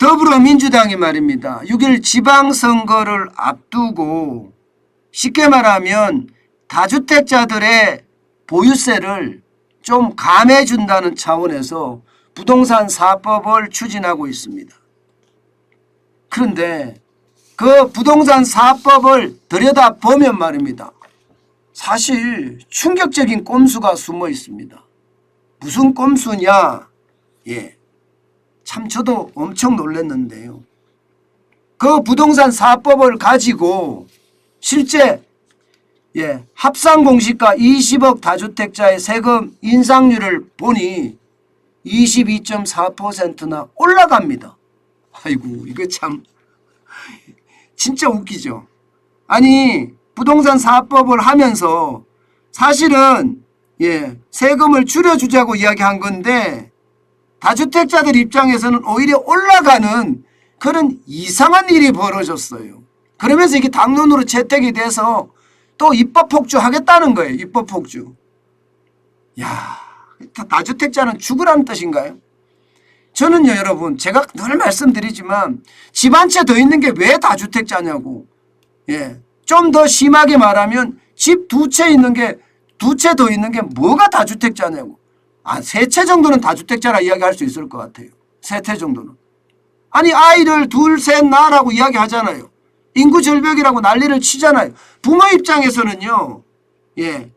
더불어민주당이 말입니다. 6일 지방선거를 앞두고 쉽게 말하면 다주택자들의 보유세를 좀 감해준다는 차원에서 부동산 4법을 추진하고 있습니다. 그런데 그 부동산 4법을 들여다보면 말입니다. 사실 충격적인 꼼수가 숨어 있습니다. 무슨 꼼수냐? 참 저도 엄청 놀랐는데요. 그 부동산 4법을 가지고 실제 합산공시가 20억 다주택자의 세금 인상률을 보니 22.4%나 올라갑니다. 아이고 이거 참 진짜 웃기죠. 아니 부동산 4법을 하면서 사실은 세금을 줄여주자고 이야기한 건데 다주택자들 입장에서는 오히려 올라가는 그런 이상한 일이 벌어졌어요. 그러면서 이게 당론으로 채택이 돼서 또 입법 폭주하겠다는 거예요. 입법 폭주. 야, 다주택자는 죽으라는 뜻인가요? 저는요 여러분 제가 늘 말씀드리지만 집 한 채 더 있는 게 왜 다주택자냐고. 좀 더 심하게 말하면 집 두 채 있는 게 두 채 더 있는 게 뭐가 다주택자냐고. 세 채 정도는 다주택자라 이야기할 수 있을 것 같아요. 세 채 정도는. 아니 아이를 둘, 셋 낳으라고 이야기하잖아요. 인구 절벽이라고 난리를 치잖아요. 부모 입장에서는요.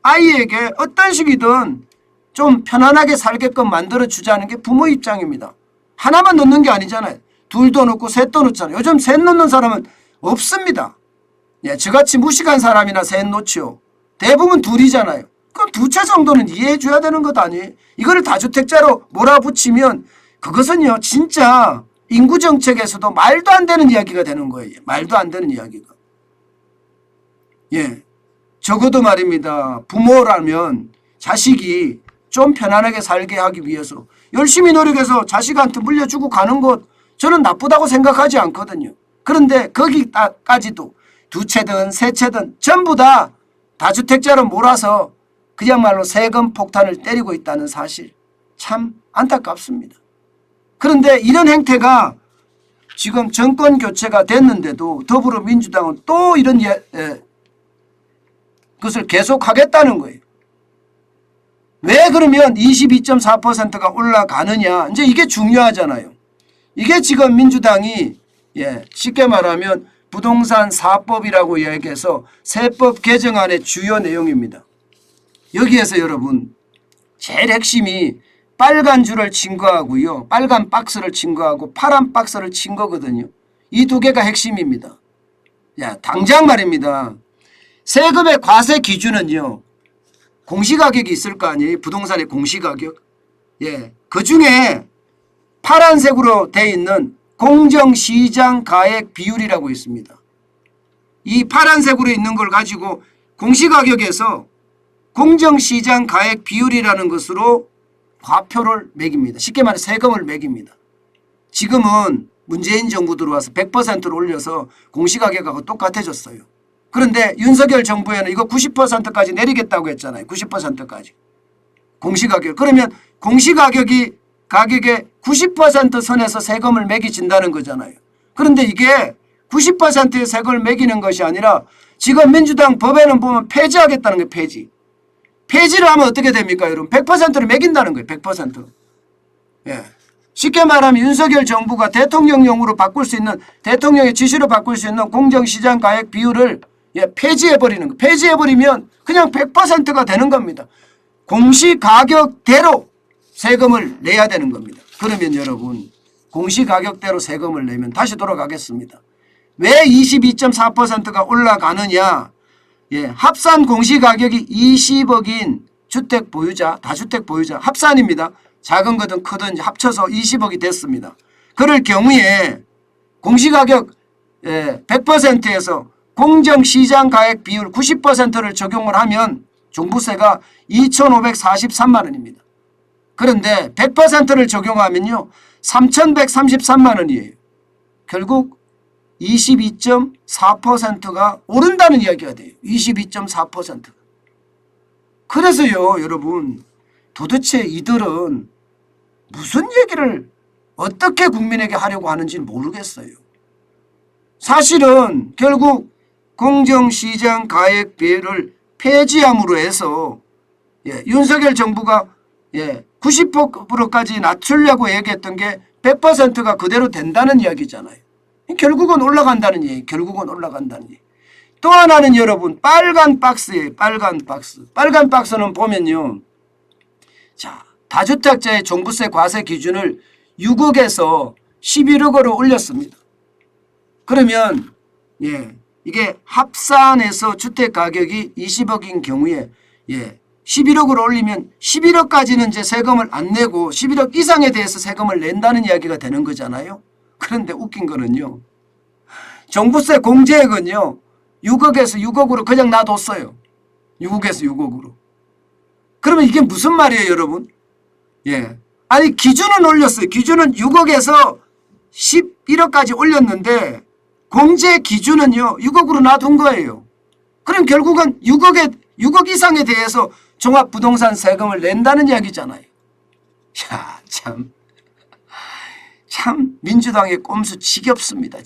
아이에게 어떤 식이든 좀 편안하게 살게끔 만들어주자는 게 부모 입장입니다. 하나만 넣는 게 아니잖아요. 둘도 넣고 셋도 넣잖아요. 요즘 셋 넣는 사람은 없습니다. 저같이 무식한 사람이나 셋 넣지요. 대부분 둘이잖아요. 그럼 두 채 정도는 이해해 줘야 되는 것 아니에요? 이거를 다주택자로 몰아붙이면 그것은요 진짜 인구정책에서도 말도 안 되는 이야기가 되는 거예요. 말도 안 되는 이야기가. 적어도 말입니다. 부모라면 자식이 좀 편안하게 살게 하기 위해서 열심히 노력해서 자식한테 물려주고 가는 것 저는 나쁘다고 생각하지 않거든요. 그런데 거기까지도 두 채든 세 채든 전부 다 다주택자로 몰아서 그야말로 세금 폭탄을 때리고 있다는 사실 참 안타깝습니다. 그런데 이런 행태가 지금 정권 교체가 됐는데도 더불어민주당은 또 이런 것을 계속하겠다는 거예요. 왜 그러면 22.4%가 올라가느냐. 이제 이게 중요하잖아요. 이게 지금 민주당이 쉽게 말하면 부동산 4법이라고 이야기해서 세법 개정안의 주요 내용입니다. 여기에서 여러분 제일 핵심이 빨간 줄을 친 거하고요. 빨간 박스를 친 거하고 파란 박스를 친 거거든요. 이 두 개가 핵심입니다. 당장 말입니다. 세금의 과세 기준은요. 공시가격이 있을 거 아니에요. 부동산의 공시가격. 그중에 파란색으로 돼 있는 공정시장가액 비율이라고 있습니다. 이 파란색으로 있는 걸 가지고 공시가격에서 공정시장가액 비율이라는 것으로 과표를 매깁니다. 쉽게 말해 세금을 매깁니다. 지금은 문재인 정부 들어와서 100%를 올려서 공시가격하고 똑같아졌어요. 그런데 윤석열 정부에는 이거 90%까지 내리겠다고 했잖아요. 90%까지. 공시가격. 그러면 공시가격의 90% 선에서 세금을 매기진다는 거잖아요. 그런데 이게 90%의 세금을 매기는 것이 아니라 지금 민주당 법에는 보면 폐지하겠다는 거예요. 폐지. 폐지를 하면 어떻게 됩니까 여러분? 100%를 매긴다는 거예요. 100%. 쉽게 말하면 윤석열 정부가 대통령령으로 바꿀 수 있는 대통령의 지시로 바꿀 수 있는 공정시장가액 비율을 폐지해버리는 거예요. 폐지해버리면 그냥 100%가 되는 겁니다. 공시가격대로 세금을 내야 되는 겁니다. 그러면 여러분 공시가격대로 세금을 내면 다시 돌아가겠습니다. 왜 22.4%가 올라가느냐. 합산 공시가격이 20억인 주택 보유자, 다주택 보유자 합산입니다. 작은 거든 크든 합쳐서 20억이 됐습니다. 그럴 경우에 공시가격 100%에서 공정시장가액 비율 90%를 적용을 하면 종부세가 2,543만 원입니다. 그런데 100%를 적용하면요 3,133만 원이에요. 결국 22.4%가 오른다는 이야기가 돼요. 22.4%. 그래서요 여러분 도대체 이들은 무슨 얘기를 어떻게 국민에게 하려고 하는지는 모르겠어요. 사실은 결국 공정시장 가액비를 폐지함으로 해서 윤석열 정부가 90%까지 낮추려고 얘기했던 게 100%가 그대로 된다는 이야기잖아요. 결국은 올라간다는 얘기. 결국은 올라간다는 얘기. 또 하나는 여러분 빨간 박스예요. 빨간 박스. 빨간 박스는 보면요. 자, 다주택자의 종부세 과세 기준을 6억에서 11억으로 올렸습니다. 그러면 이게 합산해서 주택 가격이 20억인 경우에 11억으로 올리면 11억까지는 이제 세금을 안 내고 11억 이상에 대해서 세금을 낸다는 이야기가 되는 거잖아요. 그런데 웃긴 거는요. 종부세 공제액은요. 6억에서 6억으로 그냥 놔뒀어요. 6억에서 6억으로. 그러면 이게 무슨 말이에요, 여러분? 아니 기준은 올렸어요. 기준은 6억에서 11억까지 올렸는데 공제 기준은요. 6억으로 놔둔 거예요. 그럼 결국은 6억 이상에 대해서 종합부동산 세금을 낸다는 이야기잖아요. 야, 참 민주당의 꼼수 지겹습니다.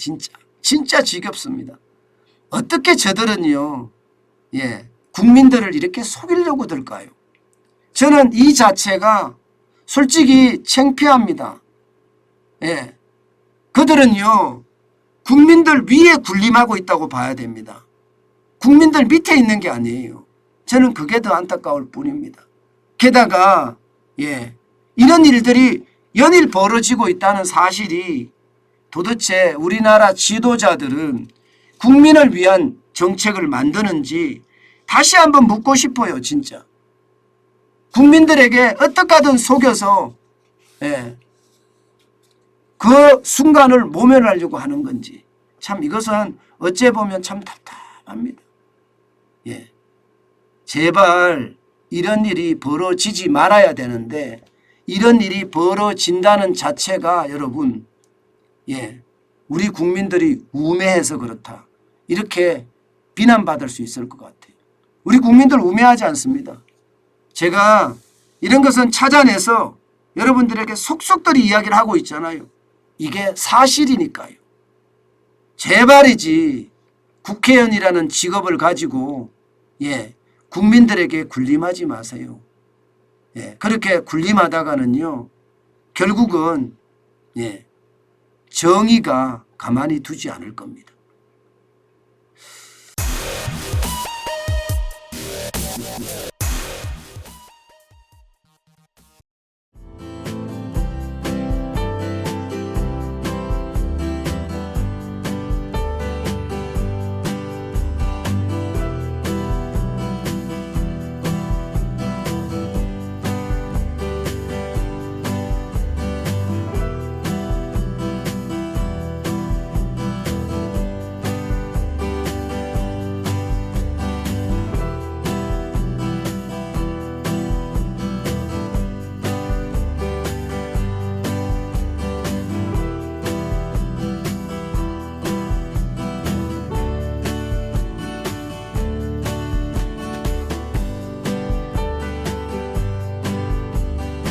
진짜 지겹습니다. 어떻게 저들은요. 국민들을 이렇게 속이려고 들까요? 저는 이 자체가 솔직히 창피합니다. 그들은요. 국민들 위에 군림하고 있다고 봐야 됩니다. 국민들 밑에 있는 게 아니에요. 저는 그게 더 안타까울 뿐입니다. 게다가 이런 일들이 연일 벌어지고 있다는 사실이 도대체 우리나라 지도자들은 국민을 위한 정책을 만드는지 다시 한번 묻고 싶어요. 진짜. 국민들에게 어떻게 하든 속여서 그 순간을 모면하려고 하는 건지 참 이것은 어째 보면 참 답답합니다. 제발 이런 일이 벌어지지 말아야 되는데 이런 일이 벌어진다는 자체가 여러분 우리 국민들이 우매해서 그렇다. 이렇게 비난받을 수 있을 것 같아요. 우리 국민들 우매하지 않습니다. 제가 이런 것은 찾아내서 여러분들에게 속속들이 이야기를 하고 있잖아요. 이게 사실이니까요. 제발이지 국회의원이라는 직업을 가지고 국민들에게 군림하지 마세요. 그렇게 군림하다가는요. 결국은 정의가 가만히 두지 않을 겁니다.